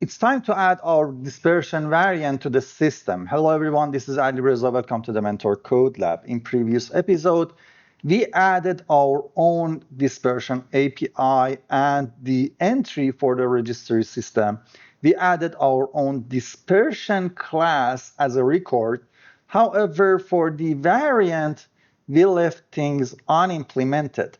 It's time to add our dispersion variant to the system. Hello everyone, this is Ali Reza. Welcome to the Mentor Code Lab. In previous episode, we added our own dispersion API and the entry for the registry system. We added our own dispersion class as a record. However, for the variant, we left things unimplemented.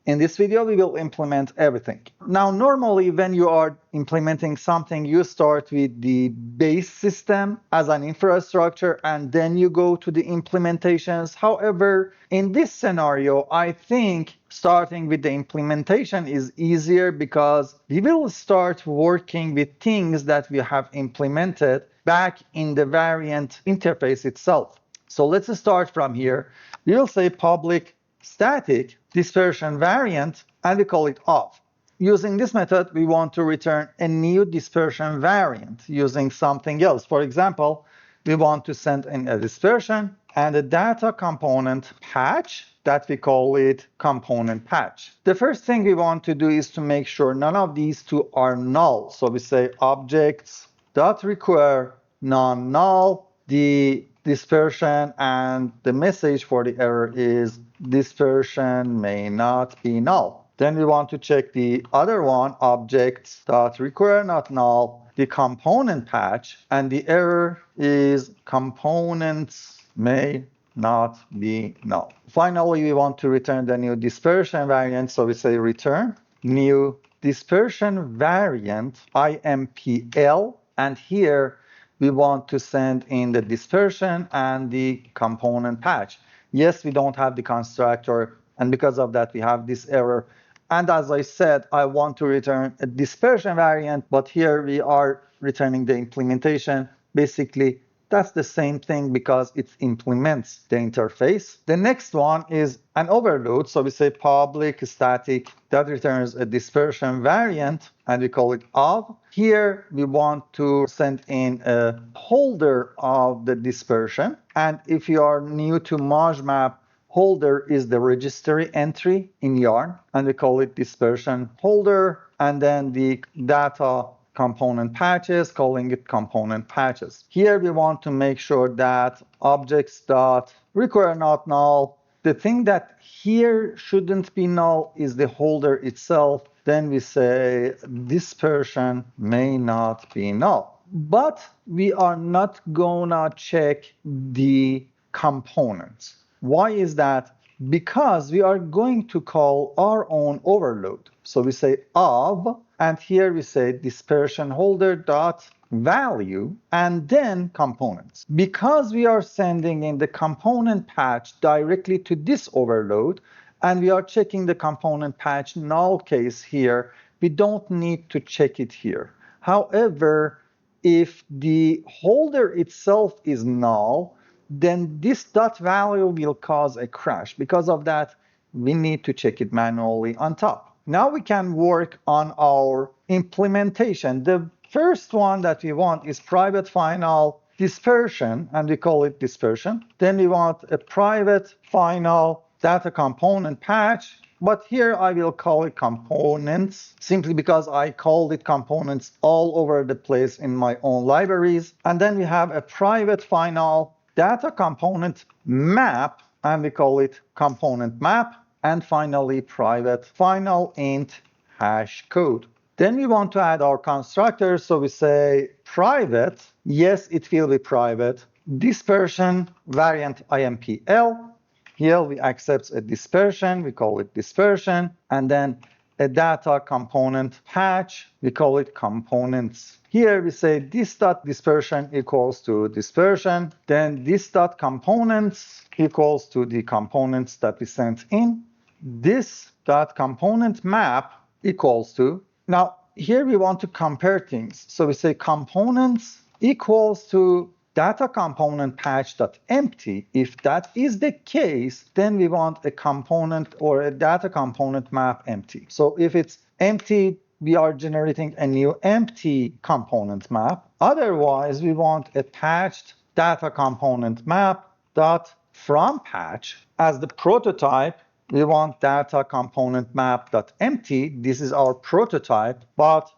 In this video, we will implement everything. Now, normally when you are implementing something, you start with the base system as an infrastructure, and then you go to the implementations. However, in this scenario, I think starting with the implementation is easier because we will start working with things that we have implemented back in the variant interface itself. So let's start from here. We will say public static dispersion variant, and we call it off. Using this method, we want to return a new dispersion variant using something else. For example, we want to send in a dispersion and a data component patch that we call it component patch. The first thing we want to do is to make sure none of these two are null. So we say objects dot require non-null. The dispersion and the message for the error is dispersion may not be null. Then we want to check the other one, objects.require not null, the component patch, and the error is components may not be null. Finally, we want to return the new dispersion variant, so we say return new dispersion variant IMPL, and here we want to send in the dispersion and the component patch. Yes, we don't have the constructor, and because of that, we have this error. And as I said, I want to return a dispersion variant, but here we are returning the implementation. Basically, that's the same thing because it implements the interface. The next one is an overload. So we say public static that returns a dispersion variant, and we call it of. Here we want to send in a holder of the dispersion. And if you are new to MajMap, holder is the registry entry in Yarn, and we call it dispersion holder. And then the data component patches, calling it component patches. Here we want to make sure that objects.require not null. The thing that here shouldn't be null is the holder itself. Then we say dispersion may not be null. But we are not gonna check the components. Why is that? Because we are going to call our own overload. So we say of, and here we say dispersion holder dot value, and then components. Because we are sending in the component patch directly to this overload, and we are checking the component patch null case here, we don't need to check it here. However, if the holder itself is null, then this dot value will cause a crash. Because of that, we need to check it manually on top. Now we can work on our implementation. The first one that we want is private final dispersion, and we call it dispersion. Then we want a private final data component patch, but here I will call it components simply because I called it components all over the place in my own libraries. And then we have a private final data component map, and we call it component map. And finally, private final int hash code. Then we want to add our constructor, so we say private. Yes, it will be private. Dispersion variant IMPL. Here we accept a dispersion, we call it dispersion, and then a data component patch, we call it components. Here we say this.dispersion equals to dispersion, then this.components equals to the components that we sent in. This.component map equals to, now here we want to compare things. So we say components equals to data component patch.empty. If that is the case, then we want a component or a data component map empty. So if it's empty, we are generating a new empty component map. Otherwise, we want a patched data component map dot from patch. As the prototype, we want data component map dot empty. This is our prototype, but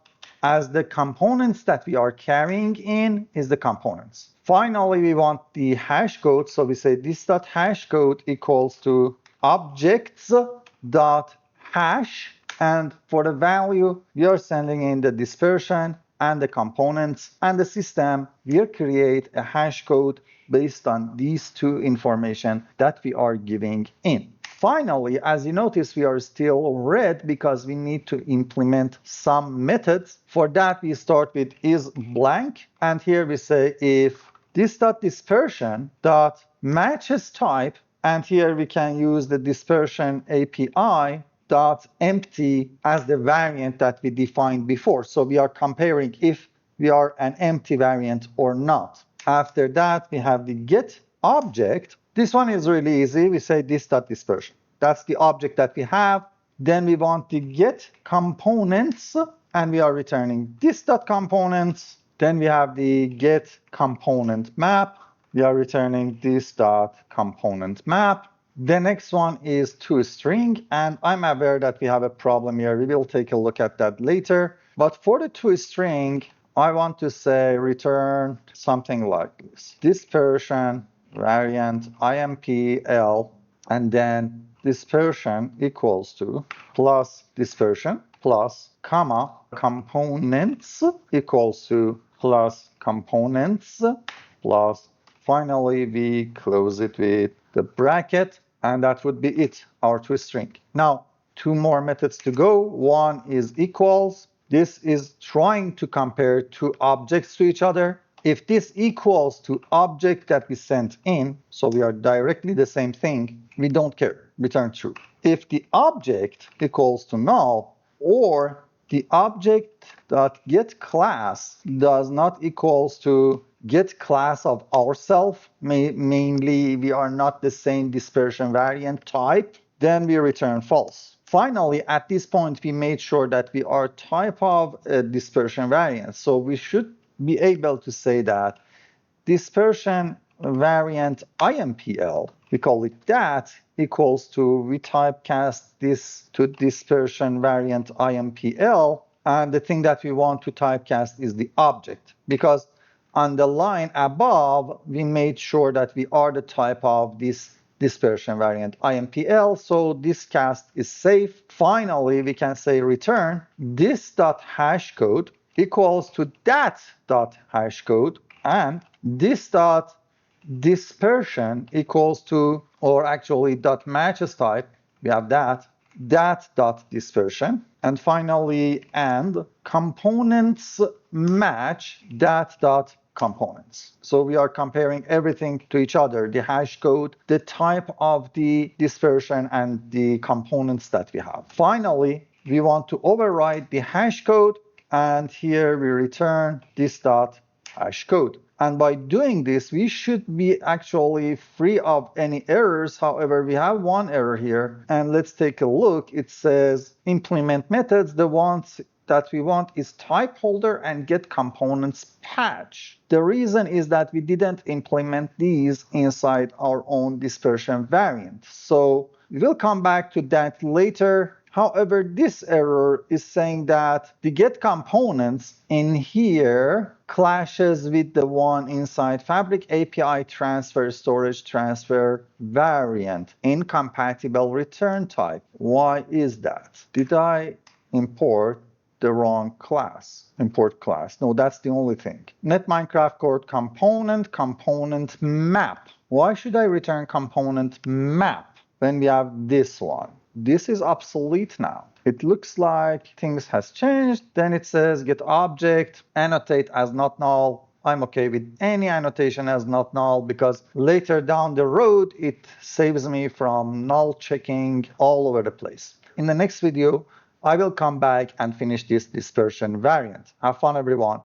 as the components that we are carrying in is the components. Finally, we want the hash code. So we say this dot hash code equals to objects dot hash. And for the value, we are sending in the dispersion and the components, and the system will create a hash code based on these two information that we are giving in. Finally, as you notice, we are still red because we need to implement some methods. For that, we start with is blank, and here we say if this dot dispersion dot matches type, and here we can use the dispersion API dot empty as the variant that we defined before. So we are comparing if we are an empty variant or not. After that, we have the get object. This one is really easy. We say this dot dispersion. That's the object that we have. Then we want the get components, and we are returning this dot components. Then we have the get component map. We are returning this dot component map. The next one is toString, and I'm aware that we have a problem here. We will take a look at that later. But for the toString, I want to say return something like this. Dispersion variant IMPL, and then dispersion equals to plus dispersion plus comma components equals to plus components plus finally we close it with the bracket, and that would be it, our toString. Now, two more methods to go. One is equals. This is trying to compare two objects to each other. If this equals to object that we sent in, so we are directly the same thing, we don't care, return true. If the object equals to null, or the object dot get class does not equals to get class of ourself, mainly we are not the same dispersion variant type, then we return false. Finally, at this point, we made sure that we are type of a dispersion variant. So we should be able to say that dispersion variant IMPL, we call it that, equals to, we typecast this to dispersion variant IMPL, and the thing that we want to typecast is the object, because on the line above, we made sure that we are the type of this dispersion variant IMPL, so this cast is safe. Finally, we can say return this dot hash code equals to that dot hash code, and this dot dispersion equals to, or actually dot matches type, we have that dot dispersion, and finally and components match that dot components. So we are comparing everything to each other, the hash code, the type of the dispersion, and the components that we have. Finally, we want to override the hash code, and here we return this dot hash code. And by doing this, we should be actually free of any errors. However, we have one error here, and let's take a look. It says implement methods. The ones that we want is type holder and get components patch. The reason is that we didn't implement these inside our own dispersion variant. So we'll come back to that later. However, this error is saying that the get components in here clashes with the one inside Fabric API transfer storage transfer variant incompatible return type. Why is that? Did I import the wrong class? Import class. No, that's the only thing. Net Minecraft code component map. Why should I return component map when we have this one? This is obsolete now. It looks like things has changed. Then it says get object, annotate as not null. I'm okay with any annotation as not null because later down the road, it saves me from null checking all over the place. In the next video, I will come back and finish this dispersion variant. Have fun, everyone.